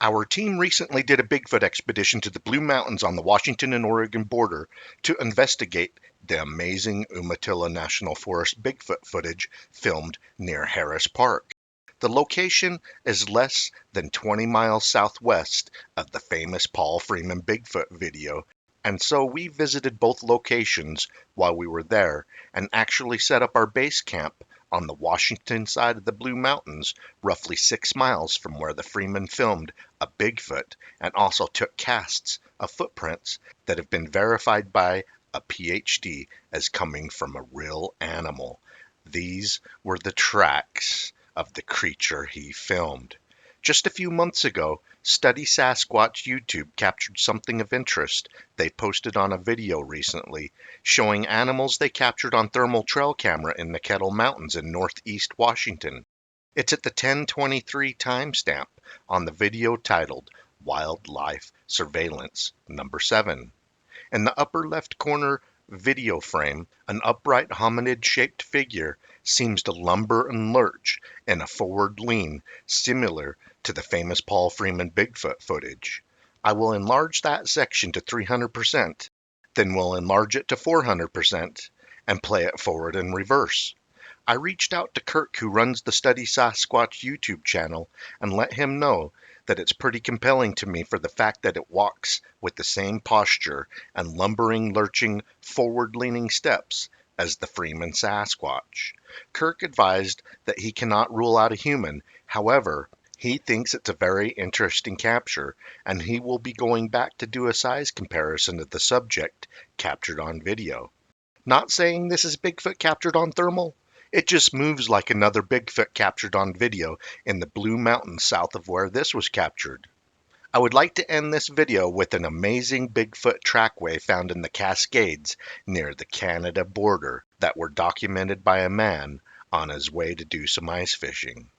Our team recently did a Bigfoot expedition to the Blue Mountains on the Washington and Oregon border to investigate the amazing Umatilla National Forest Bigfoot footage filmed near Harris Park. The location is less than 20 miles southwest of the famous Paul Freeman Bigfoot video, and so we visited both locations while we were there and actually set up our base camp on the Washington side of the Blue Mountains, roughly 6 miles from where the Freeman filmed a Bigfoot and also took casts of footprints that have been verified by a PhD as coming from a real animal. These were the tracks of the creature he filmed. Just a few months ago, Study Sasquatch YouTube captured something of interest. They posted on a video recently showing animals they captured on thermal trail camera in the Kettle Mountains in northeast Washington. It's at the 10:23 timestamp on the video titled Wildlife Surveillance Number 7. In the upper left corner video frame, an upright hominid-shaped figure seems to lumber and lurch in a forward lean similar to the famous Paul Freeman Bigfoot footage. I will enlarge that section to 300%, then we'll enlarge it to 400% and play it forward and reverse. I reached out to Kirk, who runs the Study Sasquatch YouTube channel, and let him know that it's pretty compelling to me for the fact that it walks with the same posture and lumbering, lurching, forward-leaning steps as the Freeman Sasquatch. Kirk advised that he cannot rule out a human. However, he thinks it's a very interesting capture, and he will be going back to do a size comparison of the subject captured on video. Not saying this is Bigfoot captured on thermal. It just moves like another Bigfoot captured on video in the Blue Mountains south of where this was captured. I would like to end this video with an amazing Bigfoot trackway found in the Cascades near the Canada border that were documented by a man on his way to do some ice fishing.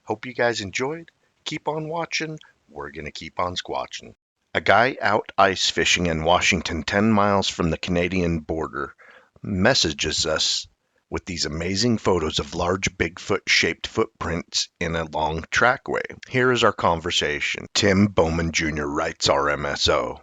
Hope you guys enjoyed. Keep on watching. We're going to keep on squatching. A guy out ice fishing in Washington 10 miles from the Canadian border messages us with these amazing photos of large Bigfoot-shaped footprints in a long trackway. Here is our conversation. Tim Bowman Jr. writes RMSO.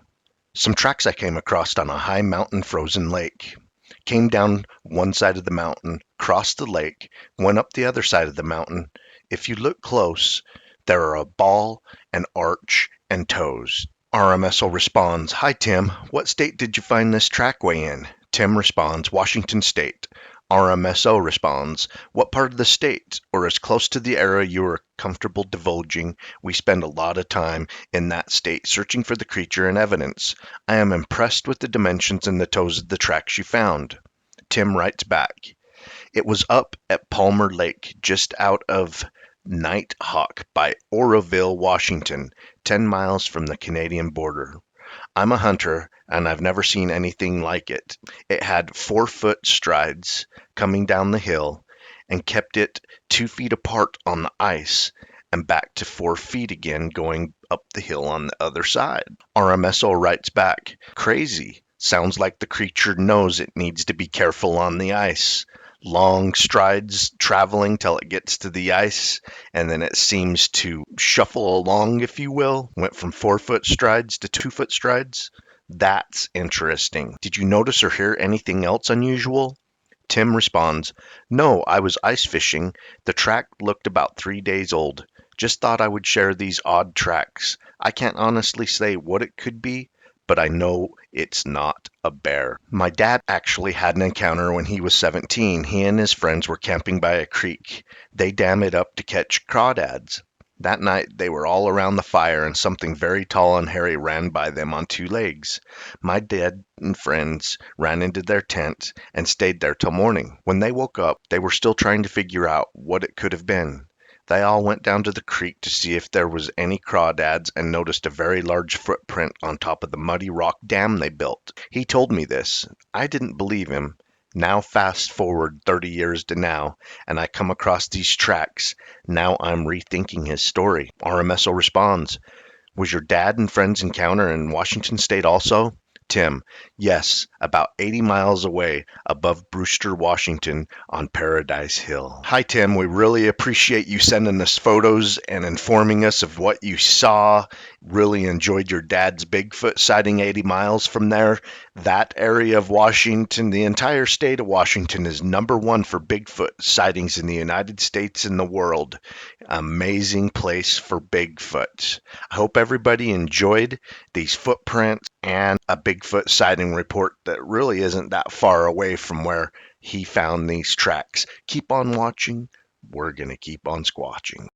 Some tracks I came across on a high mountain frozen lake. Came down one side of the mountain, crossed the lake, went up the other side of the mountain. If you look close, there are a ball, an arch, and toes. RMSO responds, "Hi Tim, what state did you find this trackway in?" Tim responds, "Washington State." RMSO responds, "What part of the state, or as close to the area you are comfortable divulging? We spend a lot of time in that state searching for the creature and evidence. I am impressed with the dimensions and the toes of the tracks you found." Tim writes back, "It was up at Palmer Lake, just out of Nighthawk by Oroville, Washington, 10 miles from the Canadian border. I'm a hunter, and I've never seen anything like it. It had 4-foot strides coming down the hill and kept it 2 feet apart on the ice and back to 4 feet again going up the hill on the other side." RMSO writes back, "Crazy. Sounds like the creature knows it needs to be careful on the ice. Long strides traveling till it gets to the ice, and then it seems to shuffle along, if you will. Went from 4-foot strides to 2-foot strides. That's interesting. Did you notice or hear anything else unusual?" Tim responds, "No, I was ice fishing. The track looked about 3 days old. Just thought I would share these odd tracks. I can't honestly say what it could be, but I know it's not a bear. My dad actually had an encounter when he was 17. He and his friends were camping by a creek. They dam it up to catch crawdads. That night they were all around the fire and something very tall and hairy ran by them on 2 legs. My dad and friends ran into their tent and stayed there till morning. When they woke up, they were still trying to figure out what it could have been. They all went down to the creek to see if there was any crawdads and noticed a very large footprint on top of the muddy rock dam they built. He told me this. I didn't believe him. Now fast forward 30 years to now, and I come across these tracks. Now I'm rethinking his story." RMSO responds, "Was your dad and friends encounter in Washington State also?" Tim, yes, about 80 miles away above Brewster, Washington on Paradise Hill. Hi, Tim. We really appreciate you sending us photos and informing us of what you saw. Really enjoyed your dad's Bigfoot sighting 80 miles from there. That area of Washington, the entire state of Washington, is #1 for Bigfoot sightings in the United States and the world. Amazing place for Bigfoot. I hope everybody enjoyed these footprints and a Bigfoot sighting report that really isn't that far away from where he found these tracks. Keep on watching. We're going to keep on squatching.